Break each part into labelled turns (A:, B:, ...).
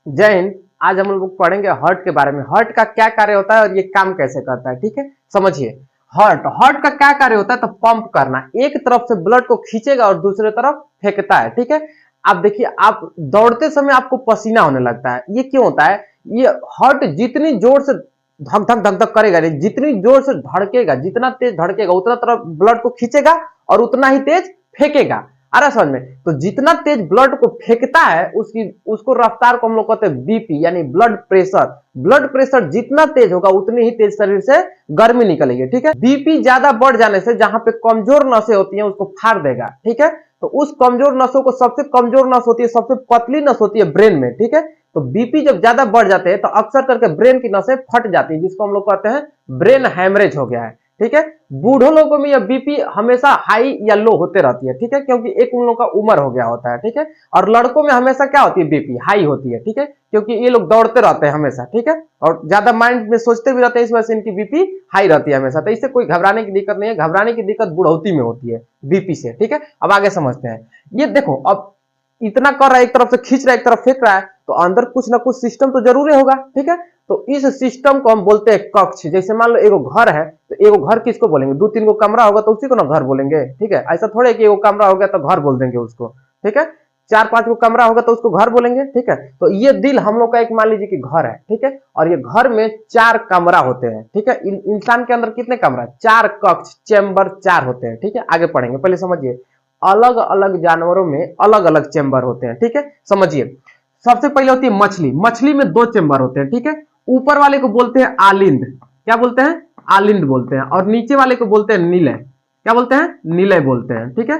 A: जय हिंद। आज हम लोग पढ़ेंगे हार्ट के बारे में। हार्ट का क्या कार्य होता है और ये काम कैसे करता है, ठीक है। समझिए, हार्ट हार्ट का क्या कार्य होता है, तो पंप करना। एक तरफ से ब्लड को खींचेगा और दूसरे तरफ फेंकता है, ठीक है। आप देखिए, आप दौड़ते समय आपको पसीना होने लगता है, ये क्यों होता है? ये हार्ट जितनी जोर से धक धक धक धक करेगा, जितनी जोर से धड़केगा, जितना तेज धड़केगा उतना तरफ ब्लड को खींचेगा और उतना ही तेज फेंकेगा। आ रहा समझ में? तो जितना तेज ब्लड को फेंकता है उसको रफ्तार को हम लोग कहते हैं बीपी, यानी ब्लड प्रेशर। ब्लड प्रेशर जितना तेज होगा उतनी ही तेज शरीर से गर्मी निकलेगी, ठीक है। बीपी ज्यादा बढ़ जाने से जहां पे कमजोर नसें होती हैं उसको फाड़ देगा, ठीक है। तो उस कमजोर नसों को, सबसे कमजोर नस होती है, सबसे पतली नस होती है ब्रेन में, ठीक है। तो बीपी जब ज्यादा बढ़ जाते हैं तो अक्सर करके ब्रेन की नसें फट जाती है, जिसको हम लोग कहते हैं ब्रेन हैमरेज हो गया है, ठीक है। बूढ़ों लोगों में यह बीपी हमेशा हाई या लो होते रहती है, ठीक है, क्योंकि एक उन लोगों का उम्र हो गया होता है, ठीक है। और लड़कों में हमेशा क्या होती है? बीपी हाई होती है, ठीक है, क्योंकि ये लोग दौड़ते रहते हैं हमेशा, ठीक है, और ज्यादा माइंड में सोचते भी रहते हैं, इस वजह से इनकी बीपी हाई रहती है हमेशा। तो इससे कोई घबराने की दिक्कत नहीं है, घबराने की दिक्कत बुढ़ौती में होती है बीपी से, ठीक है। अब आगे समझते हैं। ये देखो, अब इतना कर रहा है, एक तरफ से खींच रहा है, एक तरफ फेंक रहा है, तो अंदर कुछ ना कुछ सिस्टम तो जरूरी होगा, ठीक है। तो इस सिस्टम को हम बोलते हैं कक्ष। जैसे मान लो एगो घर है, तो एगो घर किसको बोलेंगे? दो तीन गो कमरा होगा तो उसी को ना घर बोलेंगे, ठीक है। ऐसा थोड़े कि एगो कमरा हो गया तो घर बोल देंगे उसको, ठीक है। चार पांच गो कमरा होगा तो उसको घर बोलेंगे, ठीक है। तो ये दिल हम लोग का एक मान लीजिए कि घर है, ठीक है, और ये घर में चार कमरा होते हैं, ठीक है। इंसान के अंदर कितने कमरा? चार कक्ष, चेम्बर चार होते हैं, ठीक है। आगे पढ़ेंगे, पहले समझिए। अलग अलग जानवरों में अलग अलग चेम्बर होते हैं, ठीक है। समझिए, सबसे पहले होती है मछली। मछली में दो चेम्बर होते हैं, ठीक है। ऊपर वाले को बोलते हैं आलिंद। क्या बोलते हैं? आलिंद बोलते हैं। और नीचे वाले को बोलते हैं निलय। क्या बोलते हैं? निलय बोलते हैं, ठीक है।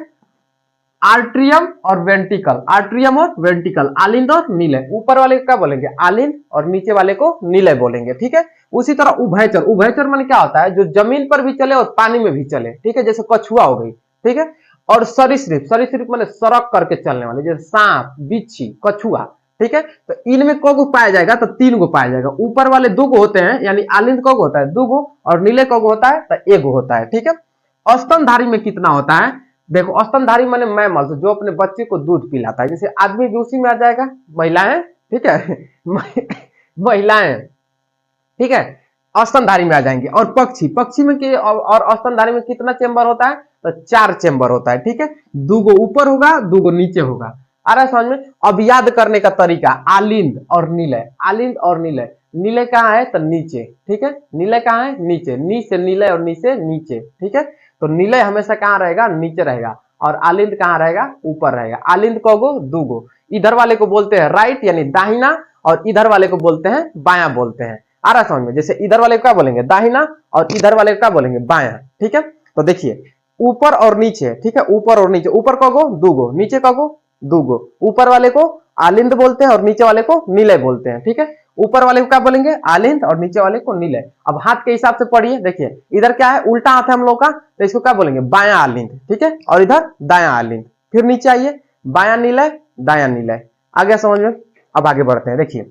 A: आर्ट्रियम और वेंटिकल, आर्ट्रियम और वेंटिकल, आलिंद और निलय। ऊपर वाले को क्या बोलेंगे? आलिंद, और नीचे वाले को निलय बोलेंगे, ठीक है। उसी तरह उभयचर। उभयचर माने क्या होता है? जो जमीन पर भी चले और पानी में भी चले, ठीक है, जैसे कछुआ हो गई, ठीक है। और सरीसृप, सरीसृप माने सड़क करके चलने वाले, जैसे सांप, बिच्छी, कछुआ, ठीक है। तो इनमें कौ गो पाया जाएगा? तो तीन गो पाया जाएगा। ऊपर वाले दो गो होते हैं, यानी आलिंद कौ गो होता है? दो गो, और नीले कौ गो होता है? तो एक गो होता है, ठीक है। स्तनधारी में कितना होता है? देखो, स्तनधारी माने मैमल्स, जो अपने बच्चे को दूध पिलाता है। जैसे आदमी भी उसी में आ जाएगा, महिलाएं, ठीक है। महिलाएं, ठीक है, स्तनधारी में आ जाएंगे। और पक्षी, पक्षी में और स्तनधारी में कितना चेम्बर होता है? तो चार चेम्बर होता है, ठीक है। दो गो ऊपर होगा, दो गो नीचे होगा। आ रहा है समझ में? अब याद करने का तरीका, आलिंद और निलय, आलिंद और निलय। निलय कहाँ है? तो नीचे, ठीक है। निलय कहाँ है? नीचे। नी से निलय और नी से नीचे, ठीक है। तो निलय हमेशा कहाँ रहेगा? नीचे रहेगा। और आलिंद कहाँ रहेगा? ऊपर रहेगा। आलिंद को गो? दो गो। इधर वाले को बोलते हैं राइट, यानी दाहिना, और इधर वाले को बोलते हैं बायां बोलते हैं। आ रहा समझ में? जैसे इधर वाले को क्या बोलेंगे? दाहिना, और इधर वाले को क्या बोलेंगे? बायां, ठीक है। तो देखिए, ऊपर और नीचे, ठीक है, ऊपर और नीचे। ऊपर को गो? दो गो। नीचे को गो? दो गो। ऊपर वाले को आलिंद बोलते हैं और नीचे वाले को निलय बोलते हैं, ठीक है। ऊपर वाले को क्या बोलेंगे? आलिंद, और नीचे वाले को निलय। अब हाथ के हिसाब से पढ़िए, देखिए इधर क्या है? उल्टा हाथ है हम लोग का, तो इसको क्या बोलेंगे? बायां आलिंद, ठीक है, और इधर दायां आलिंद। फिर नीचे आइए, बायां निलय, दायां निलय। आ गया समझ में? अब आगे बढ़ते हैं। देखिए,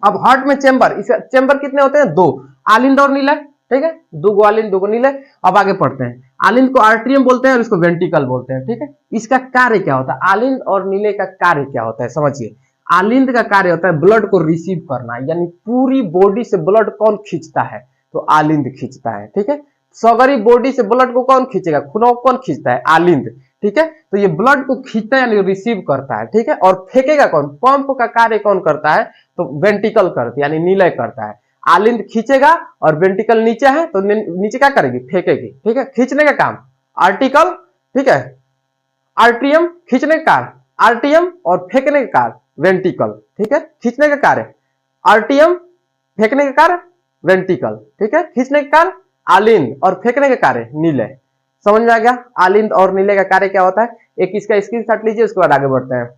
A: अब हार्ट में चेम्बर, इस चेम्बर कितने होते हैं? दो, आलिंद और निलय, ठीक है, दो गो आलिंद, दो गो निलय। अब आगे पढ़ते हैं। आलिंद को आर्ट्रियम बोलते हैं और इसको वेंटिकल बोलते हैं, ठीक है। इसका कार्य क्या होता है? आलिंद और निलय का कार्य क्या होता है, समझिए। आलिंद का कार्य होता है ब्लड को रिसीव करना, यानी पूरी बॉडी से ब्लड कौन खींचता है? तो आलिंद खींचता है, ठीक है। सगरी बॉडी से ब्लड को कौन खींचेगा? खून को कौन खींचता है? आलिंद, ठीक है। तो ये ब्लड को खींचता है यानी रिसीव करता है, ठीक है। और फेंकेगा कौन? पंप का कार्य कौन करता है? तो वेंटिकल करता है, यानी निलय करता है। आलिंद खींचेगा और वेंटिकल नीचे है, तो नीचे क्या करेगी? फेंकेगी, ठीक है। खींचने का काम आर्टिकल, ठीक है, आर्ट्रियम खींचने का कार्य, आर्टियम, और फेंकने का कार्य वेंटिकल, ठीक है। खींचने का कार्य आर्टियम, फेंकने का कार्य वेंटिकल, ठीक है। खींचने का कार्य आलिंद, और फेंकने का कार्य निलय। समझ में आ गया? आलिंद और निलय का कार्य क्या होता है? एक इसका स्क्रीनशॉट लीजिए, उसके बाद आगे बढ़ते हैं।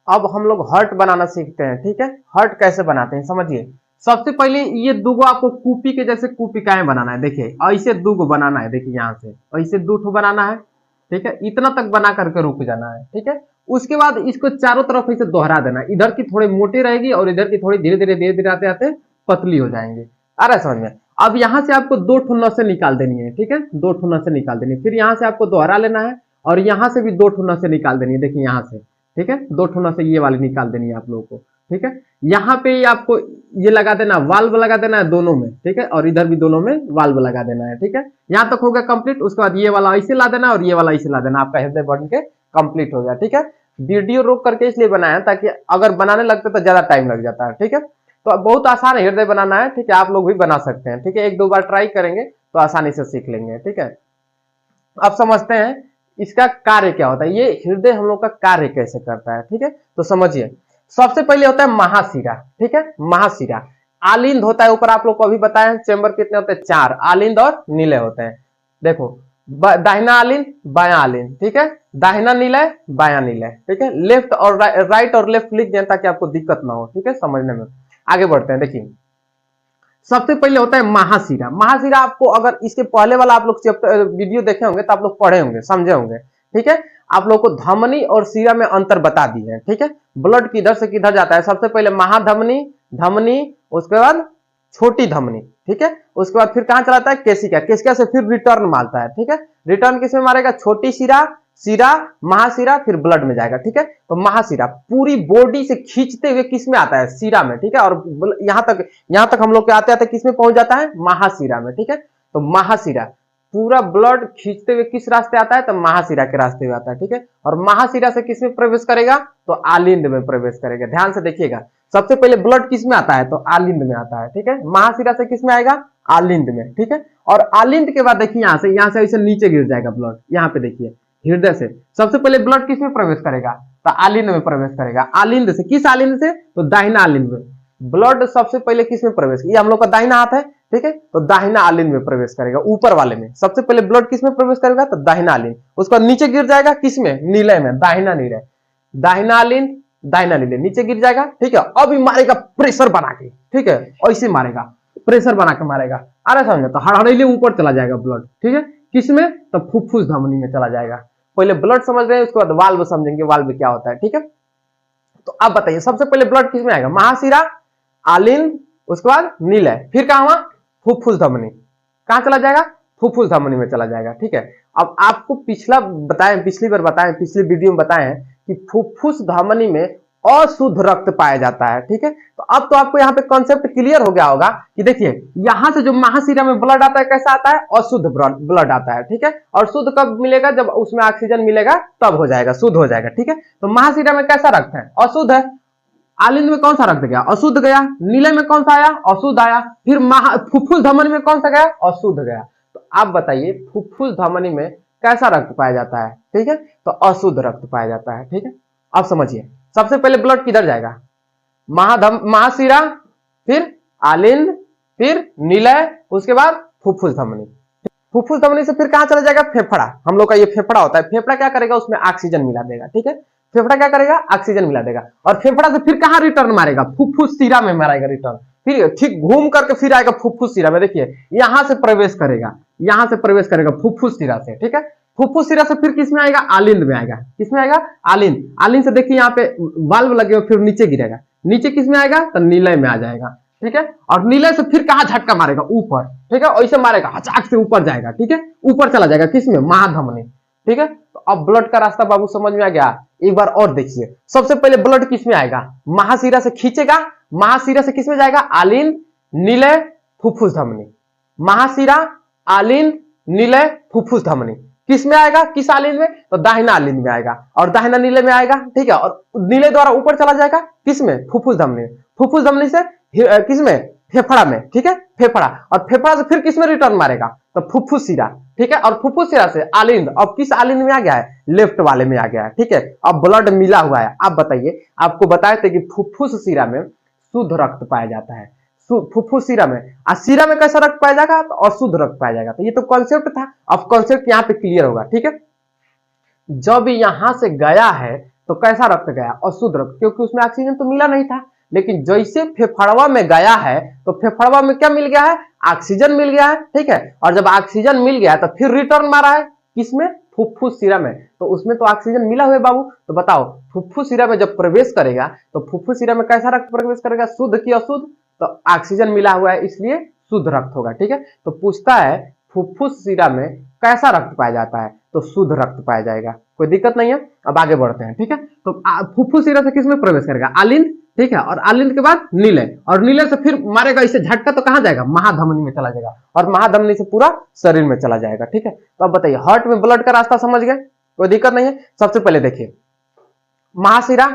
A: अब हम लोग हर्ट बनाना सीखते हैं, ठीक है। हर्ट कैसे बनाते हैं समझिए। सबसे पहले ये दूगो आपको कूपी के जैसे कूपिकाएं बनाना है। देखिए, ऐसे दूगो बनाना है, देखिए यहाँ से ऐसे दो ठो बनाना है, ठीक है। इतना तक बना करके रुक जाना है, ठीक है। उसके बाद इसको चारों तरफ ऐसे दोहरा देना। इधर की थोड़ी मोटी रहेगी और इधर की थोड़ी धीरे धीरे धीरे धीरे आते आते पतली हो जाएंगे। आ रहा है समझ में? अब यहाँ से आपको दो ठो नसें निकाल देनी है, ठीक है, दो ठो नसें निकाल देनी है। फिर यहाँ से आपको दोहरा लेना है और यहाँ से भी दो ठो नसें निकाल देनी है। देखिए यहाँ से, ठीक है, दो ठो नसें ये वाली निकाल देनी है आप लोगों को। ठीक है। यहाँ पे आपको ये लगा देना, वाल्व लगा देना है दोनों में, ठीक है, और इधर भी दोनों में वाल्व लगा देना है, ठीक है। यहाँ तक हो गया कंप्लीट। उसके बाद ये वाला ऐसे ला देना और ये वाला ऐसे ला देना, आपका हृदय बन के कंप्लीट हो गया, ठीक है। वीडियो रोक करके इसलिए बनाया ताकि अगर बनाने लगते तो ज्यादा टाइम लग जाता है, ठीक है। तो अब बहुत आसान है हृदय बनाना है, ठीक है, आप लोग भी बना सकते हैं, ठीक है। एक दो बार ट्राई करेंगे तो आसानी से सीख लेंगे, ठीक है। अब समझते हैं इसका कार्य क्या होता है, ये हृदय हम लोग का कार्य कैसे करता है, ठीक है। तो समझिए, सबसे पहले होता है महाशिरा, ठीक है। महाशिरा आलिंद होता है ऊपर, आप लोग को अभी बताया चेंबर कितने होते हैं, 4 आलिंद और निलय होते हैं। देखो दाहिना आलिंद बायां आलिंद, ठीक है, दाहिना निलय बायां निलय, ठीक है। लेफ्ट और राइट और लेफ्ट लिख दें ताकि आपको दिक्कत ना हो, ठीक है, समझने में। आगे बढ़ते हैं, देखिए सबसे पहले होता है महाशिरा। महाशिरा आपको अगर इसके पहले वाला आप लोग चैप्टर वीडियो देखे होंगे तो आप लोग पढ़े होंगे, समझे होंगे, ठीक है। आप लोग को धमनी और शिरा में अंतर बता दी है, ठीक है। ब्लड किधर से किधर जाता है, सबसे पहले महाधमनी, धमनी, उसके बाद छोटी धमनी, ठीक है। उसके बाद फिर कहां चलाता है, केशिका, केशिका से फिर रिटर्न मारता है, ठीक है। रिटर्न किसमें मारेगा, छोटी शिरा, शिरा, महाशिरा, फिर ब्लड में जाएगा, ठीक है। तो महाशिरा पूरी बॉडी से खींचते हुए किस में आता है, शिरा में, ठीक है। और यहां तक हम लोग के आते आते किस में पहुंच जाता है, महाशिरा में, ठीक है। तो महाशिरा पूरा ब्लड खींचते हुए किस रास्ते आता है, तो महाशिरा के रास्ते में आता है, ठीक है। और महाशिरा से किस में प्रवेश करेगा, तो आलिंद में प्रवेश करेगा। ध्यान से देखिएगा, सबसे पहले ब्लड किस में आता है, तो आलिंद में आता है, ठीक है। महाशिरा से किस में आएगा, आलिंद में, ठीक है। और आलिंद के बाद देखिए यहां से ऐसे नीचे गिर जाएगा ब्लड। यहाँ पे देखिए हृदय से सबसे पहले ब्लड किस में प्रवेश करेगा, तो आलिंद में प्रवेश करेगा। आलिंद से, किस आलिंद से, तो दाहिना आलिंद में। ब्लड सबसे पहले किस में प्रवेश, ये हम लोग का दाहिना हाथ है, ठीक है। तो दाहिना आलिंद में प्रवेश करेगा, ऊपर वाले में। सबसे पहले ब्लड किस में प्रवेश करेगा, तो दाहिना आलिंद। उसके बाद नीचे गिर जाएगा किस में, नीलय में, दाहिना नीलय, दाहिना आलिंद, दाहिना नीलय, नीचे गिर जाएगा, ठीक है। अब मारेगा प्रेशर बना के, ठीक है, ऐसे मारेगा, प्रेशर बना के मारेगा। अरे समझे, तो हड़हड़ीले ऊपर चला जाएगा ब्लड, ठीक है, किसमें, तो फुफ्फुस धमनी में चला जाएगा। पहले ब्लड समझ रहे हैं, उसके बाद वाल्व समझेंगे, वाल्व क्या होता है, ठीक है। तो अब बताइए सबसे पहले ब्लड किसमें आएगा, महाशिरा, आलिंद, उसके बाद निलय, फिर कहां हुआ, फुफ्फुस धमनी। कहां चला जाएगा, फुफ्फुस धमनी में चला जाएगा, ठीक है। अब आपको पिछली बार बताएं, पिछली वीडियो में बताएं कि फुफ्फुस धमनी में अशुद्ध रक्त पाया जाता है, ठीक है। तो अब तो आपको यहाँ पे कॉन्सेप्ट क्लियर हो गया होगा कि देखिए यहां से जो महाशिरा में ब्लड आता है कैसा आता है, अशुद्ध ब्लड आता है, ठीक है। और शुद्ध कब मिलेगा, जब उसमें ऑक्सीजन मिलेगा तब हो जाएगा, शुद्ध हो जाएगा, ठीक है। तो महाशिरा में कैसा रक्त है, अशुद्ध है। आलिंद में कौन सा रक्त गया, अशुद्ध गया। नीले में कौन सा आया, अशुद्ध आया। फिर फुफ्फुस धमनी में कौन सा गया, अशुद्ध गया। तो आप बताइए फुफ्फुस धमनी में कैसा रक्त पाया जाता है, ठीक है, तो अशुद्ध रक्त पाया जाता है, ठीक है। अब समझिए सबसे पहले ब्लड किधर जाएगा, महाशिरा, फिर आलिंद, फिर निलय, उसके बाद फुफ्फुस धमनी। फुफ्फुस धमनी से फिर कहां चला जाएगा, फेफड़ा। हम लोग का ये फेफड़ा होता है, फेफड़ा क्या करेगा, उसमें ऑक्सीजन मिला देगा, ठीक है। फेफड़ा क्या करेगा, ऑक्सीजन मिला देगा। और फेफड़ा से फिर कहां रिटर्न मारेगा, फुफ्फुस शिरा में मारेगा रिटर्न। फिर ठीक घूम करके फिर आएगा फुफ्फुस शिरा में, देखिए यहां से प्रवेश करेगा, यहां से प्रवेश करेगा फुफ्फुस शिरा से, ठीक है। फुफ्फुस शिरा से फिर किस में आएगा, आलिंद में आएगा। किस में आएगा, आलिंद। आलिंद से देखिए यहाँ पे वाल्व लगे हुए, फिर नीचे गिरेगा। नीचे किस में आएगा, तो नीलय में आ जाएगा, ठीक है। और नीलय से फिर कहां झटका मारेगा, ऊपर, ठीक है, ऐसे मारेगा, हचाक से ऊपर जाएगा, ठीक है, ऊपर चला जाएगा, किसमें, महाधमनी, ठीक है। तो अब ब्लड का रास्ता बाबू समझ में आ गया। एक बार और देखिए, सबसे पहले ब्लड किस में आएगा, महाशिरा से खींचेगा, महाशिरा से किस में जाएगा, आलिंद, निलय, फुफ्फुस धमनी। महाशिरा, आलिंद, निलय, फुफ्फुस धमनी किस में आएगा, किस आलिंद में, तो दाहिना आलिंद में आएगा। और दाहिना नीले में आएगा, ठीक है। और नीले द्वारा ऊपर चला जाएगा किस में, फुफ्फुस धमनी। फुफ्फुस धमनी से किस में, फेफड़ा में, ठीक है, फेफड़ा। और फेफड़ा से फिर किस में रिटर्न मारेगा, तो फुफ्फुस शिरा, ठीक है। और फुफ्फुस शिरा से आलिंद, अब किस आलिंद में आ गया है, लेफ्ट वाले में आ गया है, ठीक है। अब ब्लड मिला हुआ है। आप बताइए, आपको बताए थे कि फुफ्फुस शिरा में शुद्ध रक्त पाया जाता है, फुफ्फुस शिरा में। शिरा में कैसा रक्त पाया जाएगा, तो अशुद्ध रक्त पाया जाएगा। तो ये तो कॉन्सेप्ट था, अब कॉन्सेप्ट यहाँ पे क्लियर होगा, ठीक है। जब यहां से गया है तो कैसा रक्त गया, अशुद्ध रक्त, क्योंकि उसमें ऑक्सीजन तो मिला नहीं था। लेकिन जैसे फेफड़वा में गया है तो फेफड़वा में क्या मिल गया है, ऑक्सीजन मिल गया है, ठीक है। और जब ऑक्सीजन मिल गया तो फिर रिटर्न मारा है किसमें, फुफ्फुस शिरा में। तो उसमें तो ऑक्सीजन मिला हुआ है बाबू। तो बताओ फुफ्फुस शिरा में जब प्रवेश करेगा तो फुफ्फुस शिरा में कैसा रक्त प्रवेश करेगा, शुद्ध की अशुद्ध, तो ऑक्सीजन मिला हुआ है इसलिए शुद्ध रक्त होगा, ठीक है। तो पूछता है फुफ्फुस शिरा में कैसा रक्त पाया जाता है, तो शुद्ध रक्त पाया जाएगा, कोई दिक्कत नहीं है। अब आगे बढ़ते हैं, ठीक है। तो फुफ्फुस शिरा से किसमें प्रवेश करेगा, आलिंद, ठीक है, और आलिंद के बाद नीलय, और नीलय से फिर मारेगा इसे झटका तो कहां जाएगा, महाधमनी में चला जाएगा, और महाधमनी से पूरा शरीर में चला जाएगा। ठीक है, तो अब बताइए हार्ट में ब्लड का रास्ता समझ गए, कोई दिक्कत नहीं है। सबसे पहले देखिए महाशिरा,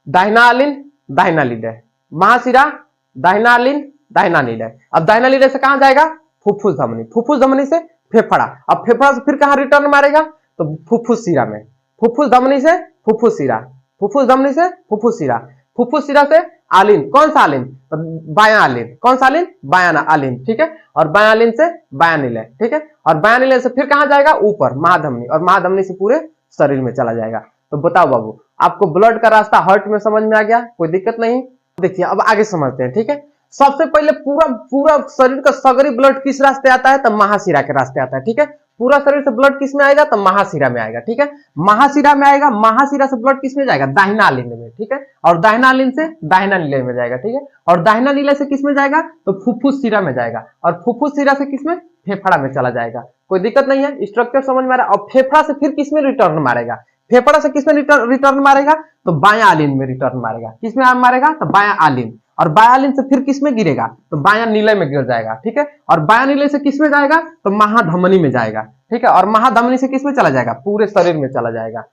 A: दाहिना आलिंद, दाहिना लीलय, महाशिरा, दाहिना आलिंद, दाहिना लीलय। अब दाहिना लीलय से कहां जाएगा, फुफ्फुस धमनी, फुफ्फुस धमनी से फेफड़ा, अब फेफड़ा से फिर कहां रिटर्न मारेगा, तो फुफ्फुस शिरा में, फुफ्फुस धमनी से फुफ्फुस शिरा, फुफ्फुस धमनी से फुफ्फुस शिरा, फुफ्फुस शिरा से आलिंद, कौन सा आलिंद, तो बायां आलिंद, कौन सा आलिंद, बायां आलिंद। ठीक है, और बायां आलिंद से बायां नीलय। ठीक है, और बायां नीलय से फिर कहां जाएगा, ऊपर महाधमनी, और महाधमनी से पूरे शरीर में चला जाएगा। तो बताओ बाबू, आपको ब्लड का रास्ता हार्ट में समझ में आ गया, कोई दिक्कत नहीं। देखिए अब आगे समझते हैं। ठीक है, सबसे पहले पूरा पूरा शरीर का सगरी ब्लड किस रास्ते आता है, तो महाशिरा के रास्ते आता है। ठीक है, पूरा शरीर से ब्लड किस में आएगा, तो महाशिरा में आएगा। ठीक है, महाशिरा में आएगा, महाशिरा से ब्लड किस में जाएगा, दाहिना आलिंद में। ठीक है, और दाहिना आलिंद से दाहिना नीलय में जाएगा। ठीक है, और दाहिना नीलय से किस में जाएगा, तो फुफ्फुस शिरा में जाएगा, और फुफ्फुस शिरा से किस में, फेफड़ा में चला जाएगा। कोई दिक्कत नहीं है, स्ट्रक्चर समझ में आ रहा है। और फेफड़ा से फिर किस में रिटर्न मारेगा, फेफड़ा से किस में रिटर्न मारेगा, तो बायां आलिंद में रिटर्न मारेगा। किस में मारेगा, तो बायां आलिंद, और बायां आलिंद से फिर किस में गिरेगा, तो बायां नीलय में गिर जाएगा। ठीक है, और बायां नीलय से किस में जाएगा, तो महाधमनी में जाएगा। ठीक है, और महाधमनी से किस में चला जाएगा, पूरे शरीर में चला जाएगा।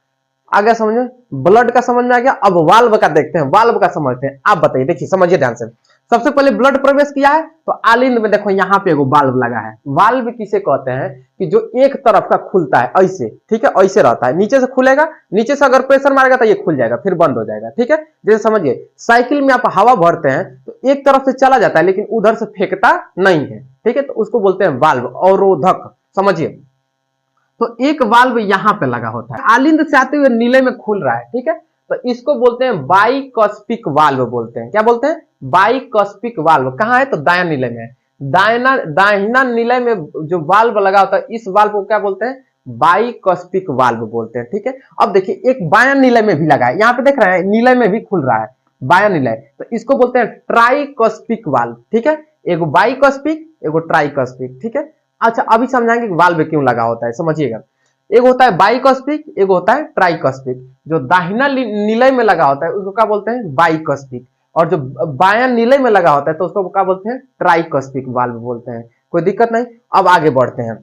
A: आगे समझो, ब्लड का समझ में आ गया। अब वाल्व का देखते हैं, वाल्व का समझते हैं। आप बताइए, देखिए समझिए ध्यान से। सबसे पहले ब्लड प्रवेश किया है तो आलिंद में देखो यहाँ पे एगो वाल्व लगा है। वाल्व किसे कहते हैं, कि जो एक तरफ का खुलता है ऐसे, ठीक है, ऐसे रहता है, नीचे से खुलेगा, नीचे से अगर प्रेशर मारेगा तो ये खुल जाएगा, फिर बंद हो जाएगा। ठीक है, जैसे समझिए साइकिल में आप हवा भरते हैं तो एक तरफ से चला जाता है लेकिन उधर से फेंकता नहीं है। ठीक है, तो उसको बोलते हैं वाल्व, अवरोधक। समझिए, तो एक वाल्व यहां पे लगा होता है, आलिंद से आते हुए नीले में खुल रहा है। ठीक है, तो इसको बोलते हैं बाइकस्पिक वाल्व बोलते हैं। क्या बोलते हैं, बाइकस्पिक वाल्व। कहां है, तो दायां नीले में। दाहिना नीले में जो वाल्व लगा होता है, इस वाल्व को क्या बोलते हैं, बाइकस्पिक वाल्व बोलते हैं। ठीक है, अब देखिए एक बायां नीले में भी लगा है, यहाँ पे देख रहे हैं नीले में भी खुल रहा है, बायां नीले, तो इसको बोलते हैं ट्राइकस्पिक वाल्व। ठीक है, एगो बाइकस्पिक, एगो ट्राइकस्पिक। ठीक है, अच्छा अभी समझाएंगे कि वाल्व क्यों लगा होता है, समझिएगा। एक होता है बाइकस्पिक, एक होता है ट्राइकस्पिक। जो दाहिना नीलय में लगा होता है उसको क्या बोलते हैं, बाइकस्पिक, और जो बायां नीलय में लगा होता है तो उसको क्या बोलते हैं, ट्राइकस्पिक वाल्व बोलते हैं। कोई दिक्कत नहीं। अब आगे बढ़ते हैं।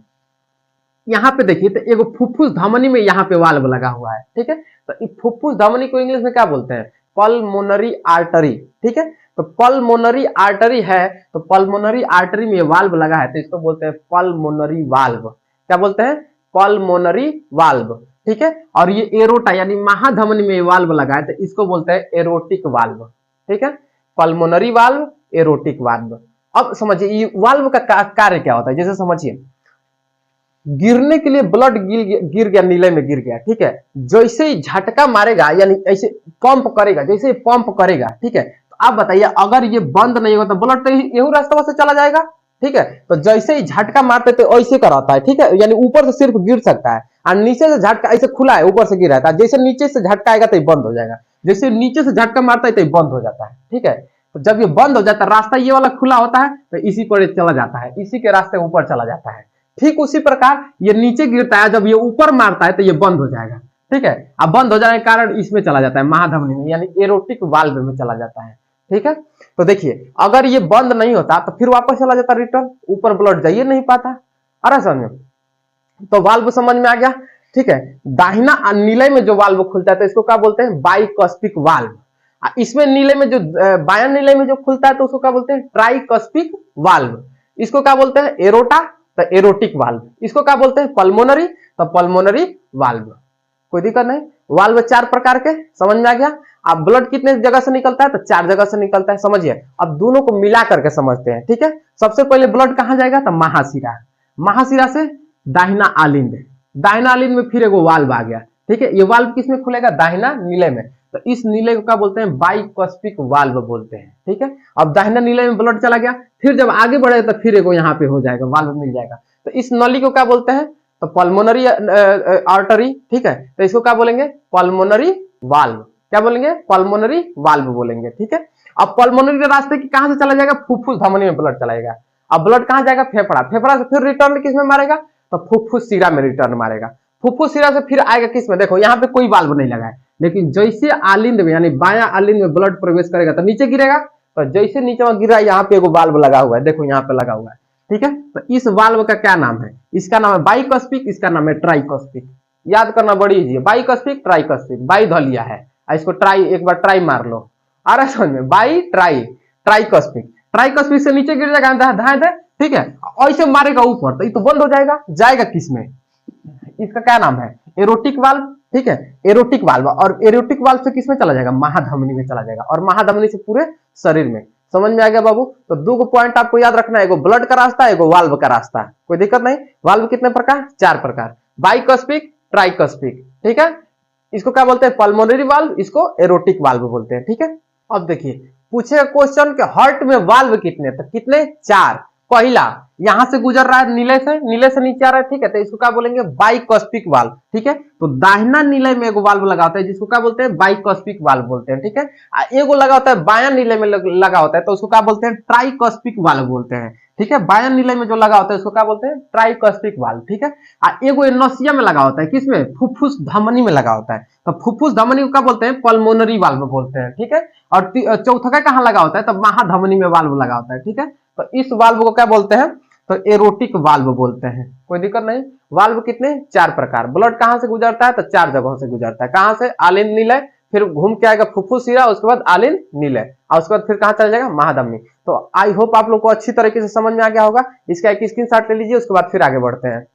A: यहाँ पे देखिए तो एगो फुफ्फुस धमनी में यहाँ पे वाल्व लगा हुआ है। ठीक है, तो फुफ्फुस धमनी को इंग्लिश में क्या बोलते हैं, पल्मोनरी आर्टरी। ठीक है, तो पल्मोनरी आर्टरी है, तो पल्मोनरी आर्टरी में वाल्व लगा है तो इसको बोलते हैं पल्मोनरी वाल्व। क्या बोलते हैं, पल्मोनरी वाल्व। ठीक है, और ये एरोटा यानी महाधमनी में वाल्व लगा है तो इसको बोलते हैं एरोटिक वाल्व। ठीक है, पल्मोनरी वाल्व, एरोटिक वाल्व। अब समझिए ये वाल्व का कार्य क्या होता है, जैसे समझिए गिरने के लिए ब्लड गिर गया, नीले में गिर गया। ठीक है, जैसे ही झटका मारेगा यानी ऐसे पंप करेगा, जैसे ही पंप करेगा, ठीक है, तो आप बताइए अगर ये बंद नहीं होगा तो ब्लड तो यही रास्ता से चला जाएगा। ठीक है, तो जैसे ही झटका मारते तो ऐसे का रहता है। ठीक है, यानी ऊपर से सिर्फ गिर सकता है, और नीचे से झटका ऐसे खुला है, ऊपर से गिर रहता है। जैसे नीचे से झटका आएगा तो ये बंद हो जाएगा, जैसे नीचे से झटका मारता है तो ये बंद हो जाता है। ठीक है, तो जब ये बंद हो जाता है, रास्ता ये वाला खुला होता है तो इसी पर चला जाता है, इसी के रास्ते ऊपर चला जाता है। ठीक उसी प्रकार ये नीचे गिरता है, जब ये ऊपर मारता है तो ये बंद हो जाएगा। ठीक है, अब बंद हो जाने के कारण इसमें चला जाता है, महाधमनी में, यानी एरोटिक वाल्व में चला जाता है। ठीक है, तो देखिए अगर ये बंद नहीं होता तो फिर वापस चला जाता रिटर्न, ऊपर ब्लड जाइए नहीं पाता। अरे समझो, तो वाल्व समझ में आ गया। ठीक है, दाहिना नीले में जो वाल्व खुलता है तो इसको क्या बोलते हैं, बाइकस्पिक वाल्व। इसमें नीले में जो बायां नीले में जो खुलता है तो उसको क्या बोलते हैं, ट्राइकस्पिक वाल्व। इसको क्या बोलते हैं, एरोटा, तो एरोटिक वाल्व। इसको क्या बोलते हैं, पल्मोनरी, तो पल्मोनरी वाल्व। कोई दिक्कत नहीं। वाल्व 4 प्रकार के समझ में आ गया। अब ब्लड कितने जगह से निकलता है, तो 4 जगह से निकलता है। समझिए, अब दोनों को मिला करके समझते हैं। ठीक है, सबसे पहले ब्लड कहां जाएगा, तो महाशिरा, महाशिरा से दाहिना आलिंद, दाहिना आलिंद में फिर एगो वाल्व आ गया। ठीक है, ये वाल्व किस में खुलेगा, दाहिना नीले में, तो इस नीले को क्या बोलते हैं, बाइकस्पिक वाल्व बोलते हैं। ठीक है, अब दाहिना नीले में ब्लड चला गया, फिर जब आगे बढ़े तो फिर एगो यहाँ पे हो जाएगा, वाल्व मिल जाएगा, तो इस नली को क्या बोलते हैं, तो पल्मोनरी आर्टरी। ठीक है, तो इसको क्या बोलेंगे, पल्मोनरी वाल्व। क्या बोलेंगे, पल्मोनरी वाल्व बोलेंगे। ठीक है, अब पल्मोनरी के रास्ते की कहां से चला जाएगा, फुफ्फुस धमनी में ब्लड चलाएगा। अब ब्लड कहां जाएगा, फेफड़ा, फेफड़ा से फिर रिटर्न किस में मारेगा, तो फुफ्फुस शिरा में रिटर्न मारेगा। फुफ्फुस शिरा से फिर आएगा किस में, देखो यहाँ पे कोई वाल्व नहीं लगा है, लेकिन जैसे आलिंद में यानी बायां आलिंद में ब्लड प्रवेश करेगा तो नीचे गिरेगा। तो जैसे नीचे में गिरा, यहाँ पे एगो वाल्व लगा हुआ है, देखो यहाँ पे लगा हुआ है, ठीक है। तो इस वाल्व का क्या नाम है? इसका नाम है बाइकस्पिक, इसका नाम है ट्राइकस्पिक। याद करना बड़ी इजी है, बाइकस्पिक ट्राइकस्पिक, बाई ध लिया है, इसको ट्राई, एक बार ट्राई मार लो, आ रहा है समझ में, बाई ट्राई, ट्राइकस्पिक। ट्राइकस्पिक से नीचे गिर जाएगा धाए थे, ठीक है, ऐसे मारेगा ऊपर तो ये तो बंद हो जाएगा, जाएगा किस में? इसका क्या नाम है? एरोटिक वाल्व, ठीक है, एरोटिक वाल्व। और एरोटिक वाल्व से किस में चला जाएगा? महाधमनी में चला जाएगा, और महाधमनी से पूरे शरीर में। समझ में आ गया बाबू? तो दो पॉइंट आपको याद रखना है, एगो ब्लड का रास्ता, एगो वाल्व का रास्ता, कोई दिक्कत नहीं। वाल्व कितने प्रकार? 4 प्रकार, बाइकस्पिक, ट्राइकस्पिक, ठीक है। इसको क्या बोलते हैं? पल्मोनरी वाल्व, इसको एरोटिक वाल्व बोलते हैं, ठीक है। अब देखिए पूछेगा क्वेश्चन के हार्ट में वाल्व कितने, तो कितने? 4। पहला यहां से गुजर रहा है, नीले से नीचे आ रहा है, ठीक है, तो इसको क्या बोलेंगे? बाइकस्पिक वाल्व, ठीक है। तो दाहिना नीले में एगो वाल्व लगा होता है, जिसको क्या बोलते हैं? बाइकस्पिक वाल्व बोलते हैं, ठीक है। एगो लगा होता है बायां नीले में लगा होता है, तो उसको क्या बोलते हैं? ट्राइकस्पिक वाल्व बोलते हैं, ठीक है। बायां नीले में जो लगा होता है उसको क्या बोलते हैं? ट्राइकस्पिक वाल्व, ठीक है। एगो नसिया में लगा होता है, किसमें? फुफ्फुस धमनी में लगा होता है, तो फुफ्फुस धमनी को क्या बोलते हैं? पल्मोनरी वाल्व बोलते हैं, ठीक है। और चौथा का कहां लगा होता है? तो महाधमनी में वाल्व लगा होता है, ठीक है। तो इस वाल्व को क्या बोलते हैं? तो एरोटिक वाल्व बोलते हैं, कोई दिक्कत नहीं। वाल्व कितने? 4 प्रकार। ब्लड कहां से गुजरता है? तो 4 जगहों से गुजरता है। कहां से? आलिंद नीलय, फिर घूम के आएगा फुफ्फुस शिरा, उसके बाद आलिंद नीलय, और उसके बाद फिर कहां चला जाएगा? महाधमनी। तो आई होप आप लोग को अच्छी तरीके से समझ में आ गया होगा। इसका एक स्क्रीनशॉट ले लीजिए, उसके बाद फिर आगे बढ़ते हैं।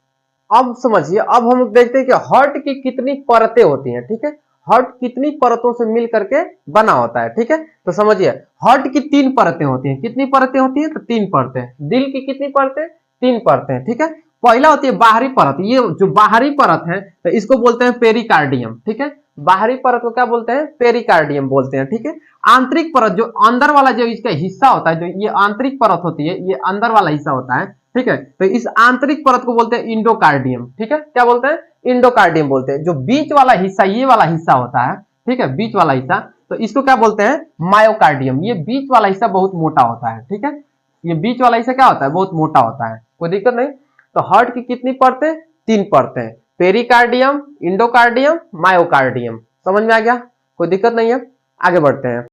A: अब समझिए, अब हम देखते हैं कि हार्ट की कितनी परतें होती हैं, ठीक है। हार्ट कितनी परतों से मिल करके बना होता है, ठीक है। तो समझिए हार्ट की 3 परतें होती हैं। कितनी परतें होती हैं? तो 3 परतें। दिल की कितनी परतें? 3 परतें, ठीक है। पहला होती है बाहरी परत, ये जो बाहरी परत है तो इसको बोलते हैं पेरिकार्डियम, ठीक है। बाहरी परत को क्या बोलते हैं? पेरिकार्डियम बोलते हैं, ठीक है। आंतरिक परत, जो अंदर वाला जो इसका हिस्सा होता है, जो ये आंतरिक परत होती है, ये अंदर वाला हिस्सा होता है, ठीक है। तो इस आंतरिक परत को बोलते हैं इंडोकार्डियम, ठीक है। क्या बोलते हैं? इंडोकार्डियम बोलते हैं। जो बीच वाला हिस्सा, ये वाला हिस्सा होता है, ठीक है, बीच वाला हिस्सा, तो इसको क्या बोलते हैं? मायोकार्डियम। ये बीच वाला हिस्सा बहुत मोटा होता है, ठीक है। ये बीच वाला हिस्सा क्या होता है? बहुत मोटा होता है, कोई दिक्कत नहीं। तो हार्ट की कितनी परतें? 3 परतें, पेरिकार्डियम, इंडोकार्डियम, मायोकार्डियम। समझ में आ गया? कोई दिक्कत नहीं है, आगे बढ़ते हैं।